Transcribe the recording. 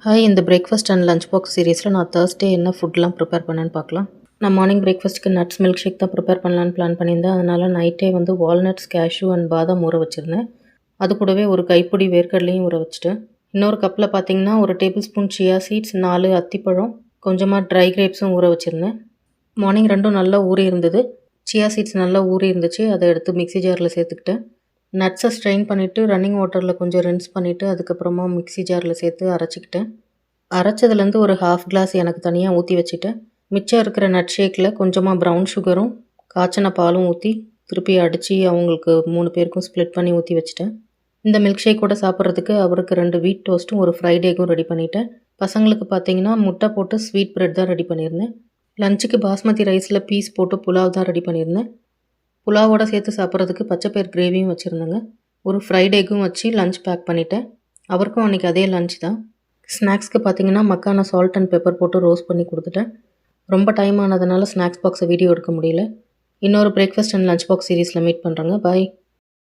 Hi, இந்த breakfast and lunch box சீரீஸில் நான் தேர்ஸ்டே என்ன ஃபுட்லாம் ப்ரிப்பேர் பண்ணேன்னு பார்க்கலாம். நான் மார்னிங் பிரேக்ஃபாஸ்ட்டுக்கு நட்ஸ் மில்க் ஷேக் தான் ப்ரிப்பேர் பண்ணலான்னு பிளான் பண்ணியிருந்தேன். அதனால் நைட்டே வால்நட்ஸ், கேஷ்யூ அண்ட் பாதாம் ஊற வச்சுருந்தேன். அது கூடவே ஒரு கைப்பிடி வேர்க்கடலையும் ஊற வச்சுட்டேன். இன்னொரு கப்பில் பார்த்தீங்கன்னா ஒரு டேபிள் ஸ்பூன் சியா சீட்ஸ், 4 அத்திப்பழம், கொஞ்சமாக ட்ரை கிரேப்ஸும் ஊற வச்சுருந்தேன். மார்னிங் ரெண்டும் நல்லா ஊறி இருந்தது. சியா சீட்ஸ் நல்லா ஊறி இருந்துச்சு. அதை எடுத்து மிக்ஸி ஜாரில் சேர்த்துக்கிட்டேன். நட்ஸை ஸ்ட்ரெயின் பண்ணிவிட்டு ரன்னிங் வாட்டரில் கொஞ்சம் ரின்ஸ் பண்ணிவிட்டு அதுக்கப்புறமா மிக்ஸி ஜாரில் சேர்த்து அரைச்சிக்கிட்டேன். அரைச்சதுலேருந்து ஒரு ஹாஃப் கிளாஸ் எனக்கு தனியாக ஊற்றி வச்சுட்டேன். மிச்சம் இருக்கிற நட் ஷேக்கில் கொஞ்சமாக ப்ரௌன் சுகரும் காய்ச்சின பாலும் ஊற்றி திருப்பி அடித்து அவங்களுக்கு 3 பேருக்கும் ஸ்ப்ளிட் பண்ணி ஊற்றி வச்சுட்டேன். இந்த மில்க் ஷேக்கோடு சாப்பிட்றதுக்கு அவருக்கு 2 வீட் டோஸ்ட்டும் ஒரு ஃப்ரைட் எக்கும் ரெடி பண்ணிவிட்டேன். பசங்களுக்கு பார்த்தீங்கன்னா முட்டை போட்டு ஸ்வீட் ப்ரெட் தான் ரெடி பண்ணியிருந்தேன். லஞ்சுக்கு பாஸ்மதி ரைஸில் பீஸ் போட்டு புலாவ் தான் ரெடி பண்ணியிருந்தேன். புலாவோடு சேர்த்து சாப்பிட்றதுக்கு பச்சைப்பயிர் கிரேவியும் வச்சுருந்தேங்க. ஒரு ஃப்ரைட் எக்கும் வச்சு லஞ்ச் பேக் பண்ணிவிட்டேன். அவருக்கும் அன்றைக்கி அதே லஞ்ச் தான். ஸ்நாக்ஸ்க்கு பார்த்தீங்கன்னா மக்கான சால்ட் அண்ட் பெப்பர் போட்டு ரோஸ்ட் பண்ணி கொடுத்துட்டேன். ரொம்ப டைம் ஆனதுனால ஸ்நாக்ஸ் பாக்ஸை வீடியோ எடுக்க முடியல. இன்னொரு பிரேக்ஃபாஸ்ட் அண்ட் லஞ்ச் பாக்ஸ் சீரீஸில் மீட் பண்ணுறேங்க. பாய்.